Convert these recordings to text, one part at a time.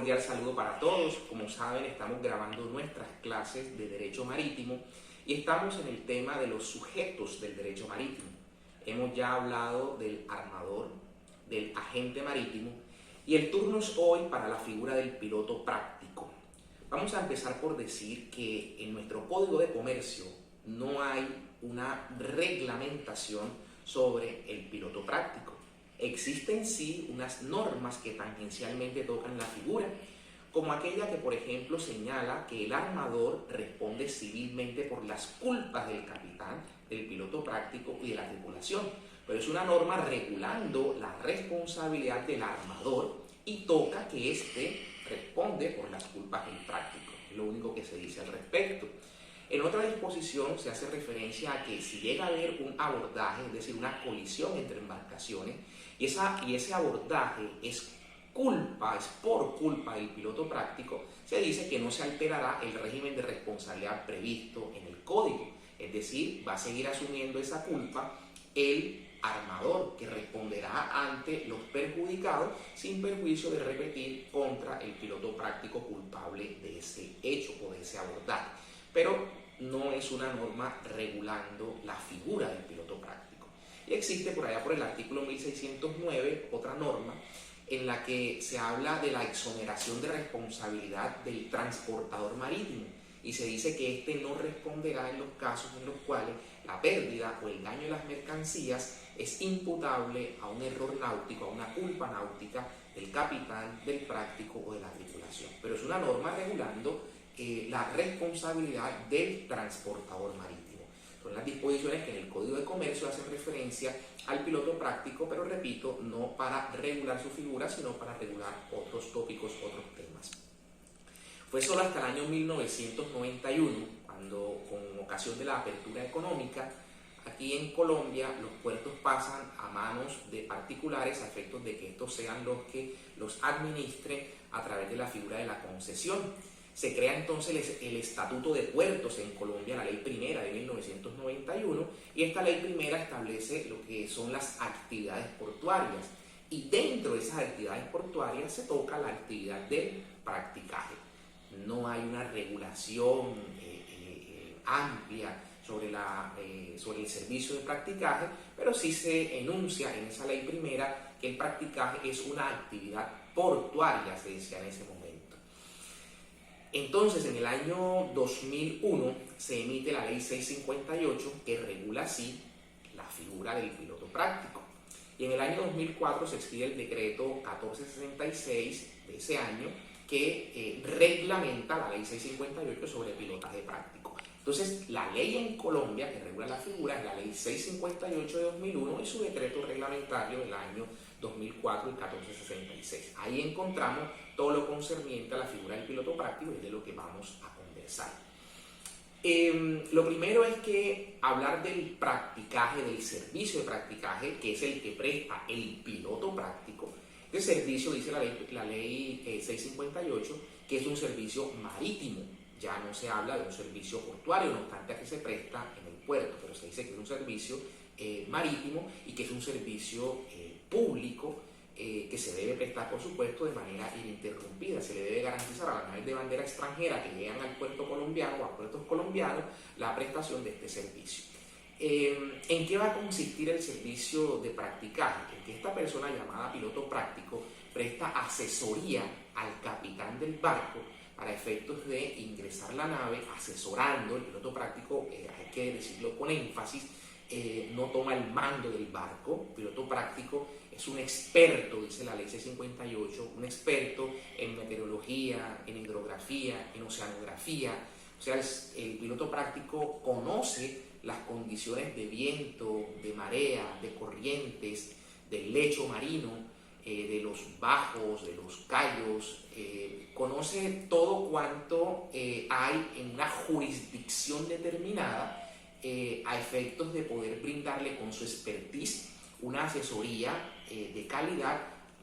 cordial saludo para todos. Como saben, estamos grabando nuestras clases de Derecho Marítimo y estamos en el tema de los sujetos del derecho marítimo. Hemos ya hablado del armador, del agente marítimo y el turno es hoy para la figura del piloto práctico. Vamos a empezar por decir que en nuestro Código de Comercio no hay una reglamentación sobre el piloto práctico. Existen sí unas normas que tangencialmente tocan la figura, como aquella que, por ejemplo, señala que el armador responde civilmente por las culpas del capitán, del piloto práctico y de la tripulación. Pero es una norma regulando la responsabilidad del armador y toca que éste responde por las culpas del práctico. Es lo único que se dice al respecto. En otra disposición se hace referencia a que si llega a haber un abordaje, es decir, una colisión entre embarcaciones, y ese abordaje es por culpa del piloto práctico, se dice que no se alterará el régimen de responsabilidad previsto en el código. Es decir, va a seguir asumiendo esa culpa el armador, que responderá ante los perjudicados sin perjuicio de repetir contra el piloto práctico culpable de ese hecho o de ese abordaje. Pero no es una norma regulando la figura del piloto práctico. Y existe por allá por el artículo 1609 otra norma en la que se habla de la exoneración de responsabilidad del transportador marítimo y se dice que éste no responderá en los casos en los cuales la pérdida o el daño de las mercancías es imputable a un error náutico, a una culpa náutica del capitán, del práctico o de la tripulación. Pero es una norma regulando la responsabilidad del transportador marítimo. Son las disposiciones que en el Código de Comercio hacen referencia al piloto práctico, pero repito, no para regular su figura, sino para regular otros tópicos, otros temas. Fue solo hasta el año 1991, cuando con ocasión de la apertura económica, aquí en Colombia los puertos pasan a manos de particulares a efectos de que estos sean los que los administren a través de la figura de la concesión. Se crea entonces el Estatuto de Puertos en Colombia, la Ley Primera de 1991, y esta Ley Primera establece lo que son las actividades portuarias. Y dentro de esas actividades portuarias se toca la actividad del practicaje. No hay una regulación amplia sobre el servicio de practicaje, pero sí se enuncia en esa Ley Primera que el practicaje es una actividad portuaria, se decía en ese momento. Entonces, en el año 2001 se emite la Ley 658 que regula así la figura del piloto práctico. Y en el año 2004 se expide el decreto 1466 de ese año que reglamenta la Ley 658 sobre pilotaje práctico. Entonces, la ley en Colombia que regula la figura es la Ley 658 de 2001 y su decreto reglamentario del año 2004, el 1466. Ahí encontramos todo lo concerniente a la figura del piloto práctico y es de lo que vamos a conversar. Lo primero es que hablar del practicaje, del servicio de practicaje, que es el que presta el piloto práctico. Este servicio, dice la ley 658, que es un servicio marítimo. Ya no se habla de un servicio portuario, no obstante que se presta en el puerto, pero se dice que es un servicio marítimo y que es un servicio público que se debe prestar, por supuesto, de manera ininterrumpida. Se le debe garantizar a las naves de bandera extranjera que llegan al puerto colombiano o a puertos colombianos la prestación de este servicio. ¿En qué va a consistir el servicio de practicaje? En que esta persona llamada piloto práctico presta asesoría al capitán del barco para efectos de ingresar la nave, asesorando. El piloto práctico, hay que decirlo con énfasis, no toma el mando del barco. El piloto práctico es un experto, dice la ley 658, un experto en meteorología, en hidrografía, en oceanografía. O sea, el piloto práctico conoce las condiciones de viento, de marea, de corrientes, del lecho marino, de los bajos, de los callos, conoce todo cuanto hay en una jurisdicción determinada a efectos de poder brindarle con su expertise una asesoría de calidad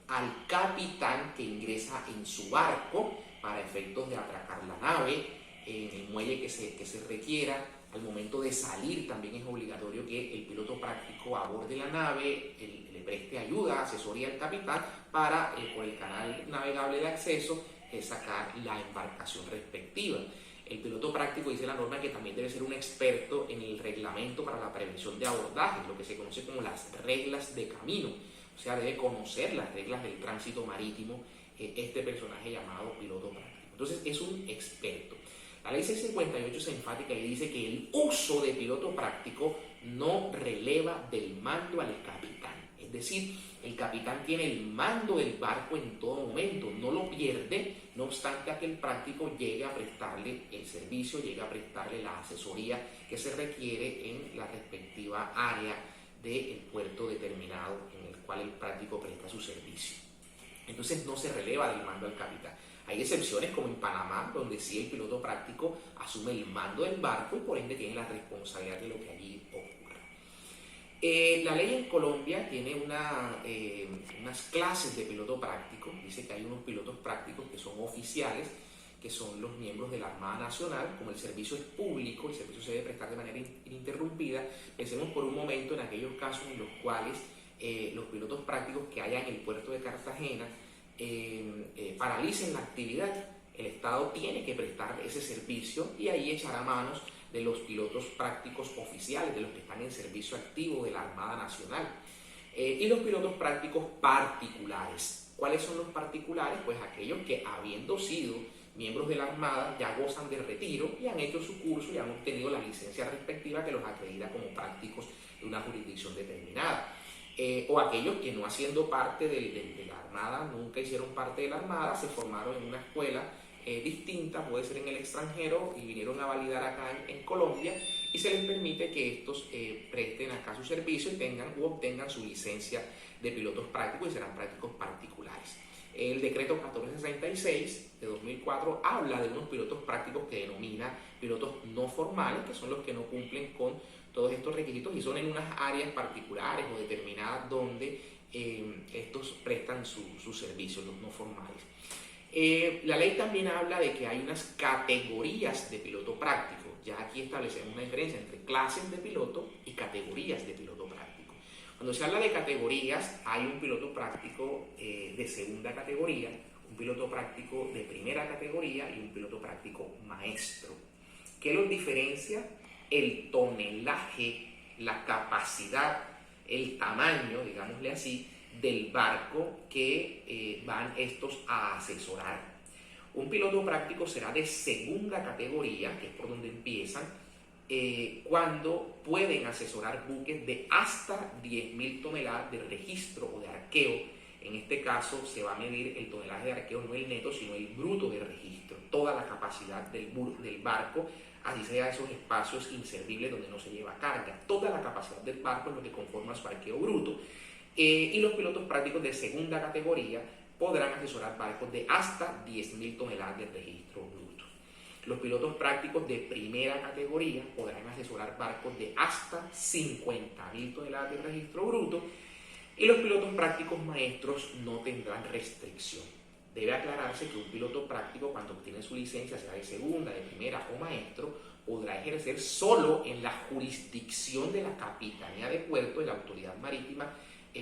al capitán que ingresa en su barco para efectos de atracar la nave en el muelle que se requiera. Al momento de salir también es obligatorio que el piloto práctico aborde la nave, le preste ayuda, asesoría al capitán para, por el canal navegable de acceso, sacar la embarcación respectiva. El piloto práctico, dice la norma, que también debe ser un experto en el reglamento para la prevención de abordaje, lo que se conoce como las reglas de camino. O sea, debe conocer las reglas del tránsito marítimo este personaje llamado piloto práctico. Entonces es un experto. La ley 658 es enfática y dice que el uso de piloto práctico no releva del mando al capitán. Es decir, el capitán tiene el mando del barco en todo momento, no lo pierde, no obstante a que el práctico llegue a prestarle el servicio, llegue a prestarle la asesoría que se requiere en la respectiva área del puerto determinado en el cual el práctico presta su servicio. Entonces no se releva del mando al capitán. Hay excepciones como en Panamá, donde sí el piloto práctico asume el mando del barco y por ende tiene la responsabilidad de lo que allí ocurre. La ley en Colombia tiene unas clases de piloto práctico. Dice que hay unos pilotos prácticos que son oficiales, que son los miembros de la Armada Nacional. Como el servicio es público, el servicio se debe prestar de manera ininterrumpida, pensemos por un momento en aquellos casos en los cuales los pilotos prácticos que hayan en el puerto de Cartagena paralicen la actividad. El Estado tiene que prestar ese servicio y ahí echará manos de los pilotos prácticos oficiales, de los que están en servicio activo de la Armada Nacional. Y los pilotos prácticos particulares. ¿Cuáles son los particulares? Pues aquellos que, habiendo sido miembros de la Armada, ya gozan de retiro y han hecho su curso y han obtenido la licencia respectiva que los acredita como prácticos de una jurisdicción determinada. O aquellos que, no haciendo parte de la Armada, nunca hicieron parte de la Armada, se formaron en una escuela distinta, puede ser en el extranjero, y vinieron a validar acá en Colombia, y se les permite que estos presten acá su servicio y tengan u obtengan su licencia de pilotos prácticos y serán prácticos particulares. El decreto 1466 de 2004 habla de unos pilotos prácticos que denomina pilotos no formales, que son los que no cumplen con todos estos requisitos y son en unas áreas particulares o determinadas donde estos prestan su servicio, los no formales. La ley también habla de que hay unas categorías de piloto práctico. Ya aquí establecemos una diferencia entre clases de piloto y categorías de piloto práctico. Cuando se habla de categorías, hay un piloto práctico de segunda categoría, un piloto práctico de primera categoría y un piloto práctico maestro. ¿Qué los diferencia? El tonelaje, la capacidad, el tamaño, digámosle así, del barco que van estos a asesorar. Un piloto práctico será de segunda categoría, que es por donde empiezan, cuando pueden asesorar buques de hasta 10.000 toneladas de registro o de arqueo. En este caso se va a medir el tonelaje de arqueo, no el neto, sino el bruto de registro, toda la capacidad del barco, así sea esos espacios inservibles donde no se lleva carga. Toda la capacidad del barco es lo que conforma su arqueo bruto. Y los pilotos prácticos de segunda categoría podrán asesorar barcos de hasta 10.000 toneladas de registro bruto. Los pilotos prácticos de primera categoría podrán asesorar barcos de hasta 50.000 toneladas de registro bruto. Y los pilotos prácticos maestros no tendrán restricción. Debe aclararse que un piloto práctico, cuando obtiene su licencia, sea de segunda, de primera o maestro, podrá ejercer solo en la jurisdicción de la Capitanía de Puerto, de la Autoridad Marítima,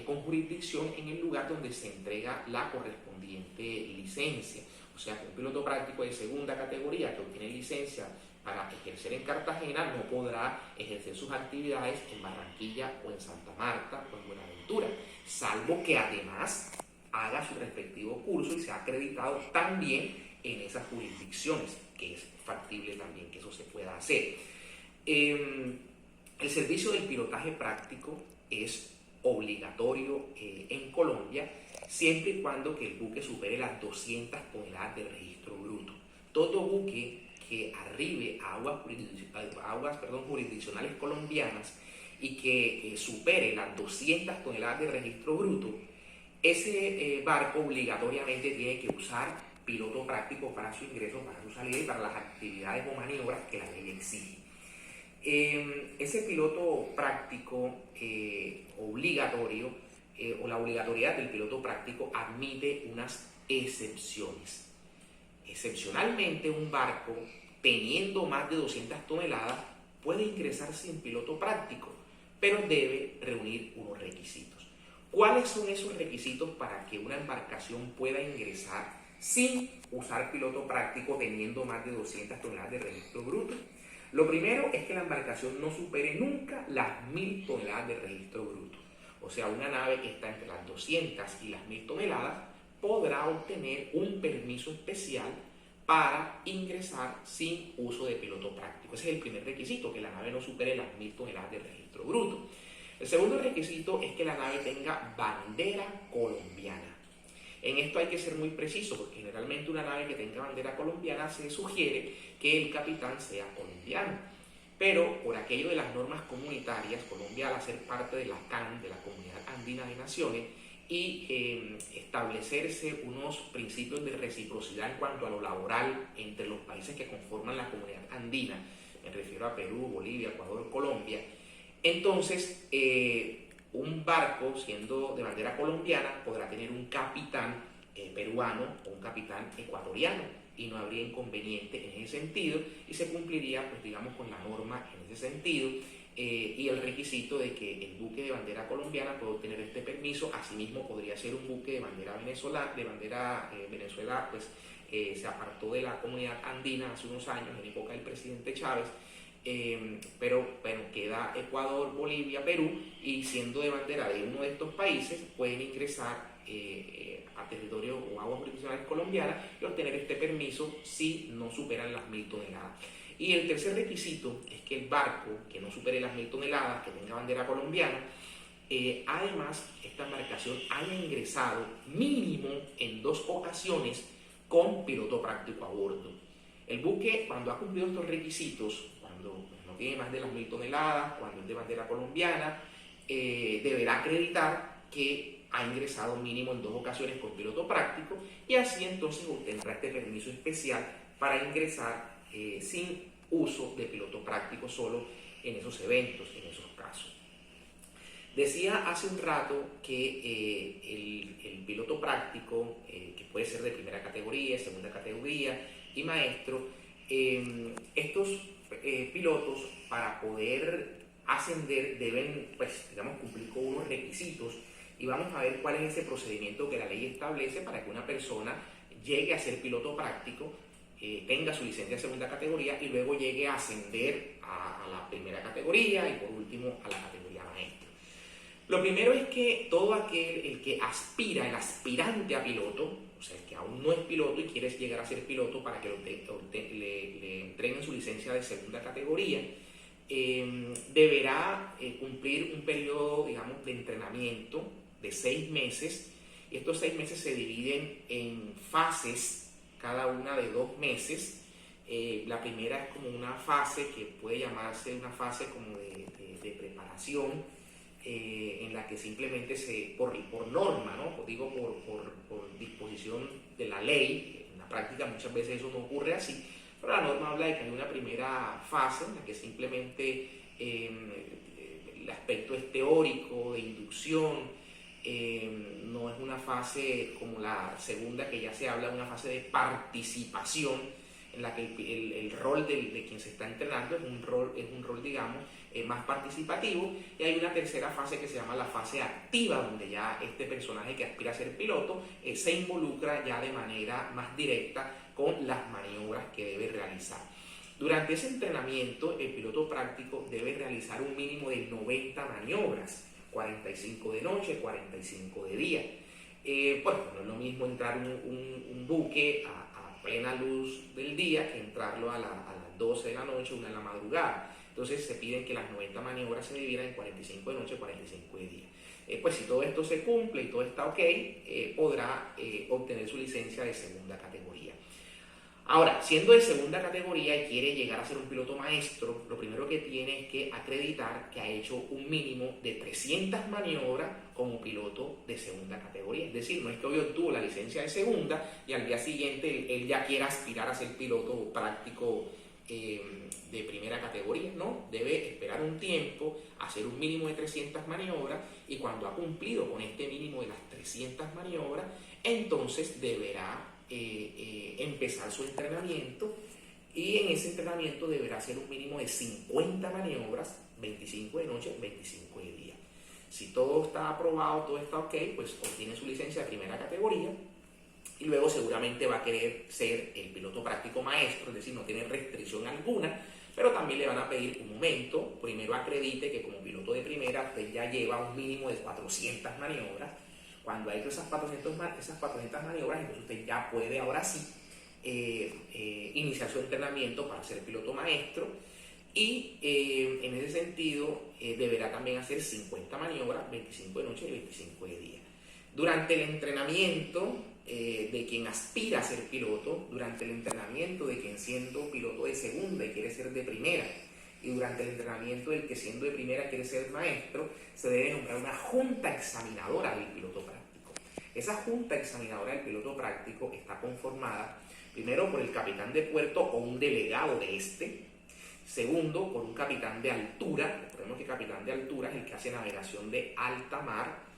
con jurisdicción en el lugar donde se entrega la correspondiente licencia. O sea, que un piloto práctico de segunda categoría que obtiene licencia para ejercer en Cartagena no podrá ejercer sus actividades en Barranquilla o en Santa Marta o en Buenaventura, salvo que además haga su respectivo curso y sea acreditado también en esas jurisdicciones, que es factible también que eso se pueda hacer. El servicio del pilotaje práctico es obligatorio en Colombia siempre y cuando que el buque supere las 200 toneladas de registro bruto. Todo buque que arribe a aguas jurisdiccionales colombianas y que supere las 200 toneladas de registro bruto, ese barco obligatoriamente tiene que usar piloto práctico para su ingreso, para su salida y para las actividades o maniobras que la ley exige. Ese piloto práctico obligatorio o la obligatoriedad del piloto práctico admite unas excepciones. Excepcionalmente, un barco teniendo más de 200 toneladas puede ingresar sin piloto práctico, pero debe reunir unos requisitos. ¿Cuáles son esos requisitos para que una embarcación pueda ingresar sin usar piloto práctico teniendo más de 200 toneladas de registro bruto. Lo primero es que la embarcación no supere nunca las 1000 toneladas de registro bruto. O sea, una nave que está entre las 200 y las 1000 toneladas podrá obtener un permiso especial para ingresar sin uso de piloto práctico. Ese es el primer requisito, que la nave no supere las 1000 toneladas de registro bruto. El segundo requisito es que la nave tenga bandera colombiana. En esto hay que ser muy preciso, porque generalmente una nave que tenga bandera colombiana se sugiere que el capitán sea colombiano. Pero por aquello de las normas comunitarias, Colombia, al ser parte de la CAN, de la Comunidad Andina de Naciones, y establecerse unos principios de reciprocidad en cuanto a lo laboral entre los países que conforman la Comunidad Andina, me refiero a Perú, Bolivia, Ecuador, Colombia, entonces un barco siendo de bandera colombiana podrá tener un capitán peruano o un capitán ecuatoriano, y no habría inconveniente en ese sentido, y se cumpliría, pues digamos, con la norma en ese sentido, y el requisito de que el buque de bandera colombiana pueda obtener este permiso. Asimismo, podría ser un buque de bandera venezolana, Venezuela, pues se apartó de la Comunidad Andina hace unos años, en época del presidente Chávez, pero bueno, queda Ecuador, Bolivia, Perú, y siendo de bandera de uno de estos países pueden ingresar a territorio o aguas jurisdiccionales colombianas y obtener este permiso si no superan las 1000 toneladas. Y el tercer requisito es que el barco que no supere las 1000 toneladas, que tenga bandera colombiana, además esta embarcación haya ingresado mínimo en 2 ocasiones con piloto práctico a bordo. El buque, cuando ha cumplido estos requisitos, cuando no tiene más de las 1000 toneladas, cuando es de bandera colombiana, deberá acreditar que ha ingresado mínimo en 2 ocasiones con piloto práctico, y así entonces obtendrá este permiso especial para ingresar sin uso de piloto práctico solo en esos eventos, en esos casos. Decía hace un rato que el piloto práctico, que puede ser de primera categoría, segunda categoría y maestro, estos pilotos, para poder ascender, deben, pues, digamos, cumplir con unos requisitos, y vamos a ver cuál es ese procedimiento que la ley establece para que una persona llegue a ser piloto práctico, tenga su licencia de segunda categoría y luego llegue a ascender a la primera categoría y por último a la categoría maestro. Lo primero es que todo aquel, el que aspira, el aspirante a piloto, o sea, el que aún no es piloto y quiere llegar a ser piloto para que le entreguen su licencia de segunda categoría, deberá cumplir un periodo, digamos, de entrenamiento de 6 meses, y estos 6 meses se dividen en fases, cada una de 2 meses. La primera es como una fase que puede llamarse una fase como de preparación, en la que simplemente por norma, ¿no? Digo por disposición de la ley, en la práctica muchas veces eso no ocurre así, pero la norma habla de que hay una primera fase en la que simplemente el aspecto es teórico, de inducción, no es una fase como la segunda, que ya se habla de una fase de participación, en la que el rol de quien se está entrenando es un rol digamos, más participativo, y hay una tercera fase que se llama la fase activa, donde ya este personaje que aspira a ser piloto se involucra ya de manera más directa con las maniobras que debe realizar. Durante ese entrenamiento, el piloto práctico debe realizar un mínimo de 90 maniobras, 45 de noche, 45 de día. Pues no es lo mismo entrar un buque a plena luz del día que entrarlo a las 12 de la noche, 1 de la madrugada. Entonces se piden que las 90 maniobras se dividan en 45 de noche, 45 de día. Pues si todo esto se cumple y todo está ok, podrá obtener su licencia de segunda categoría. Ahora, siendo de segunda categoría y quiere llegar a ser un piloto maestro, lo primero que tiene es que acreditar que ha hecho un mínimo de 300 maniobras como piloto de segunda categoría. Es decir, no es que hoy obtuvo la licencia de segunda y al día siguiente él ya quiera aspirar a ser piloto práctico de primera categoría. No, debe esperar un tiempo, hacer un mínimo de 300 maniobras, y cuando ha cumplido con este mínimo de las 300 maniobras, entonces deberá empezar su entrenamiento, y en ese entrenamiento deberá hacer un mínimo de 50 maniobras, 25 de noche, 25 de día. Si todo está aprobado, todo está ok, pues obtiene su licencia de primera categoría, y luego seguramente va a querer ser el piloto práctico maestro, es decir, no tiene restricción alguna, pero también le van a pedir un momento, primero acredite que como piloto de primera usted ya lleva un mínimo de 400 maniobras. Cuando ha hecho esas 400 maniobras, entonces usted ya puede ahora sí iniciar su entrenamiento para ser piloto maestro, y en ese sentido deberá también hacer 50 maniobras, 25 de noche y 25 de día. Durante el entrenamiento de quien aspira a ser piloto, durante el entrenamiento de quien siendo piloto de segunda y quiere ser de primera, y durante el entrenamiento del que siendo de primera quiere ser maestro, se debe nombrar una junta examinadora del piloto práctico. Esa junta examinadora del piloto práctico está conformada primero por el capitán de puerto o un delegado de este, segundo por un capitán de altura. Recordemos que capitán de altura es el que hace navegación de alta mar,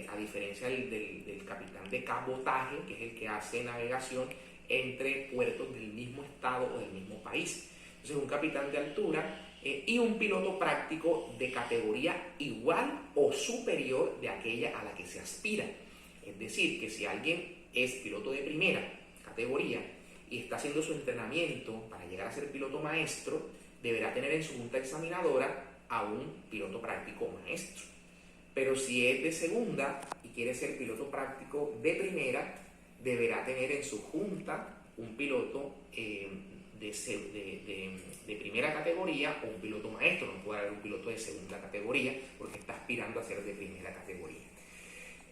a diferencia del capitán de cabotaje, que es el que hace navegación entre puertos del mismo estado o del mismo país. Entonces, un capitán de altura y un piloto práctico de categoría igual o superior de aquella a la que se aspira. Es decir, que si alguien es piloto de primera categoría y está haciendo su entrenamiento para llegar a ser piloto maestro, deberá tener en su junta examinadora a un piloto práctico maestro. Pero si es de segunda y quiere ser piloto práctico de primera, deberá tener en su junta un piloto de primera categoría o un piloto maestro. No puede haber un piloto de segunda categoría porque está aspirando a ser de primera categoría.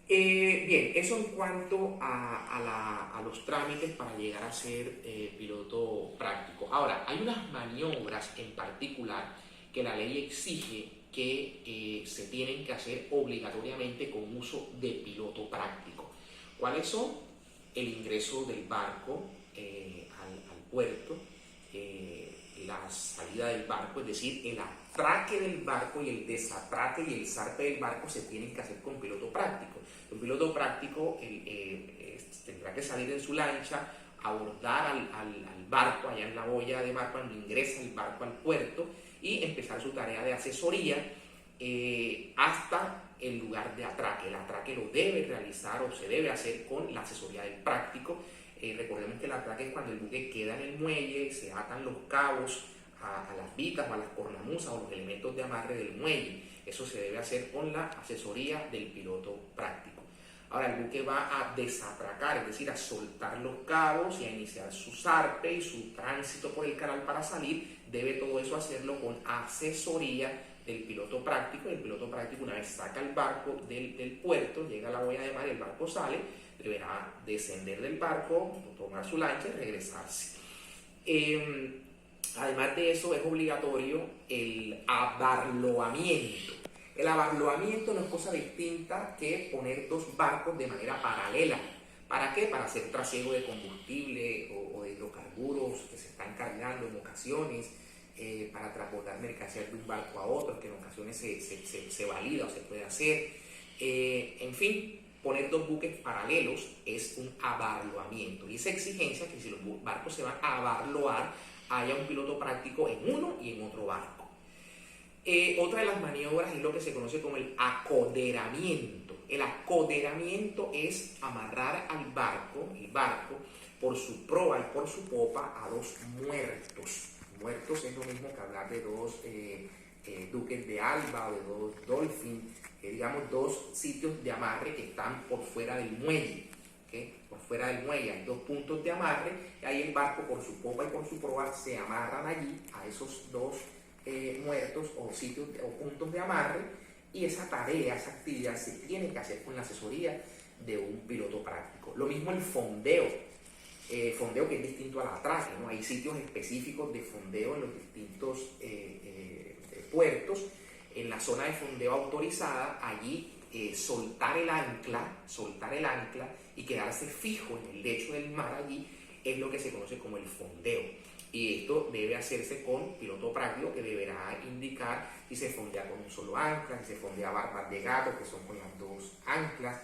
Bien, eso en cuanto a los trámites para llegar a ser piloto práctico. Ahora, hay unas maniobras en particular que la ley exige que se tienen que hacer obligatoriamente con uso de piloto práctico. ¿Cuáles son? El ingreso del barco al puerto, la salida del barco, es decir, el atraque del barco y el desatraque y el zarpe del barco se tienen que hacer con piloto práctico. Un piloto práctico tendrá que salir en su lancha, abordar al barco allá en la boya de mar cuando ingresa el barco al puerto y empezar su tarea de asesoría hasta el lugar de atraque. El atraque lo debe realizar o se debe hacer con la asesoría del práctico. Recordemos que el atraque es cuando el buque queda en el muelle, se atan los cabos a las vitas o a las cornamusas o los elementos de amarre del muelle. Eso se debe hacer con la asesoría del piloto práctico. Ahora el buque va a desatracar, es decir, a soltar los cabos y a iniciar su zarpe y su tránsito por el canal para salir. Debe todo eso hacerlo con asesoría del piloto práctico. El piloto práctico, una vez saca el barco del puerto, llega a la boya de mar y el barco sale, deberá descender del barco, tomar su lancha y regresarse. Además de eso, es obligatorio el abarloamiento. El abarloamiento no es cosa distinta que poner dos barcos de manera paralela. ¿Para qué? Para hacer trasiego de combustible o de hidrocarburos que se están cargando en ocasiones, para transportar mercancías de un barco a otro, que en ocasiones se valida o se puede hacer. En fin, poner dos buques paralelos es un abarloamiento. Y esa exigencia que si los barcos se van a abarloar, haya un piloto práctico en uno y en otro barco. Otra de las maniobras es lo que se conoce como el acoderamiento. El acoderamiento es amarrar al barco, el barco, por su proa y por su popa a dos muertos. Muertos es lo mismo que hablar de dos duques de Alba o de dos dolphin, digamos dos sitios de amarre que están por fuera del muelle. ¿Okay? Por fuera del muelle hay dos puntos de amarre y ahí el barco por su popa y por su proa se amarran allí a esos dos muertos o sitios o puntos de amarre, y esa tarea, esa actividad se tiene que hacer con la asesoría de un piloto práctico. Lo mismo el fondeo, fondeo que es distinto al atraque, ¿no? Hay sitios específicos de fondeo en los distintos puertos. En la zona de fondeo autorizada, allí soltar el ancla y quedarse fijo en el lecho del mar allí es lo que se conoce como el fondeo. Y esto debe hacerse con piloto práctico, que deberá indicar si se fondea con un solo ancla, si se fondea barbas de gato, que son con las dos anclas,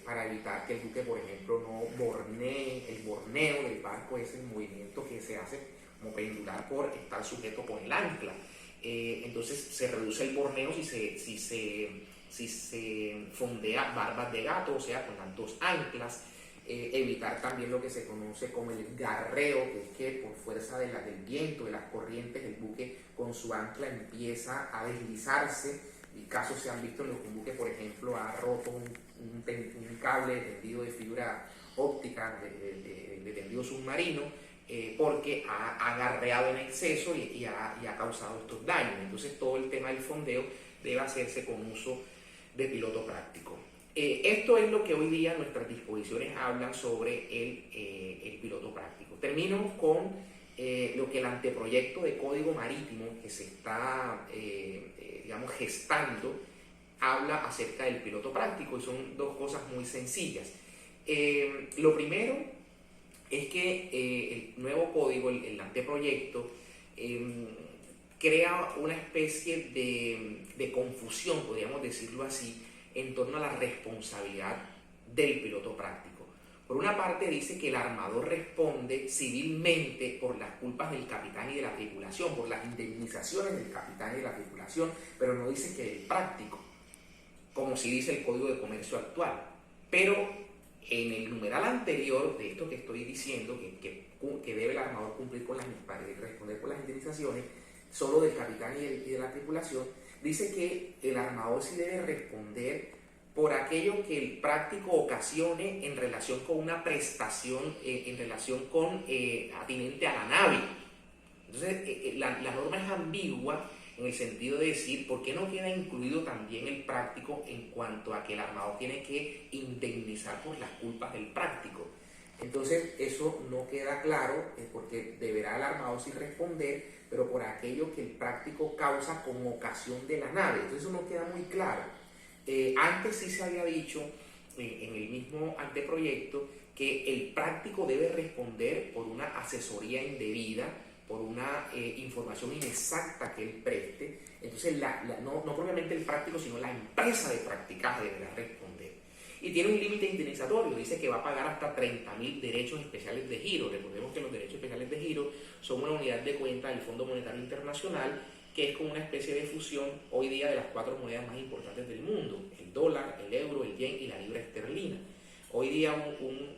para evitar que el buque, por ejemplo, no bornee. El borneo del barco es el movimiento que se hace como pendular por estar sujeto con el ancla. Entonces se reduce el borneo si si se fondea barbas de gato, o sea, con las dos anclas. Evitar también lo que se conoce como el garreo, que es que por fuerza del viento, de las corrientes, el buque con su ancla empieza a deslizarse. Y casos se han visto en los que un buque, por ejemplo, ha roto un cable tendido de fibra óptica, de tendido submarino, porque ha agarreado en exceso y ha causado estos daños. Entonces todo el tema del fondeo debe hacerse con uso de piloto práctico. Esto es lo que hoy día nuestras disposiciones hablan sobre el piloto práctico. Termino con lo que el anteproyecto de Código Marítimo que se está gestando habla acerca del piloto práctico, y son dos cosas muy sencillas. Lo primero es que el nuevo código, el anteproyecto, crea una especie de confusión, podríamos decirlo así, en torno a la responsabilidad del piloto práctico. Por una parte dice que el armador responde civilmente por las culpas del capitán y de la tripulación, por las indemnizaciones del capitán y de la tripulación, pero no dice que el práctico, como si dice el Código de Comercio actual. Pero en el numeral anterior de esto que estoy diciendo, que debe el armador cumplir con para responder por las indemnizaciones, solo del capitán y de la tripulación, dice que el armador sí debe responder por aquello que el práctico ocasione en relación con una prestación, en relación con atinente a la nave. Entonces, la norma es ambigua en el sentido de decir, ¿por qué no queda incluido también el práctico en cuanto a que el armador tiene que indemnizar por las culpas del práctico? Entonces, eso no queda claro, porque deberá el armador sí responder, pero por aquello que el práctico causa con ocasión de la nave. Entonces, eso no queda muy claro. Antes sí se había dicho, en el mismo anteproyecto, que el práctico debe responder por una asesoría indebida, por una información inexacta que él preste. Entonces, no propiamente el práctico, sino la empresa de practicaje deberá responder. Y tiene un límite indemnizatorio, dice que va a pagar hasta 30.000 derechos especiales de giro. Recordemos que los derechos especiales de giro son una unidad de cuenta del Fondo Monetario Internacional, que es como una especie de fusión hoy día de las 4 monedas más importantes del mundo: el dólar, el euro, el yen y la libra esterlina. Hoy día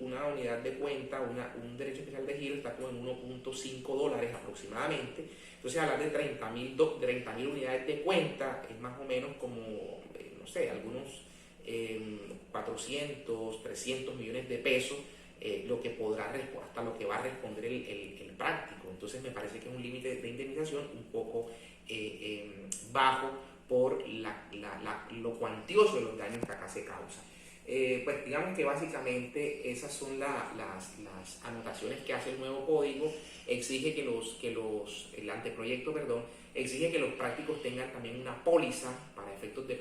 una unidad de cuenta, un derecho especial de giro está como en $1.5 aproximadamente. Entonces, hablar de 30.000 unidades de cuenta es más o menos como, no sé, algunos 400, 300 millones de pesos, lo que podrá hasta lo que va a responder el práctico. Entonces, me parece que es un límite de indemnización un poco bajo por lo cuantioso de los daños que acá se causan. Pues digamos que básicamente esas son las anotaciones que hace el nuevo código. Exige el anteproyecto, exige que los prácticos tengan también una póliza para efectos de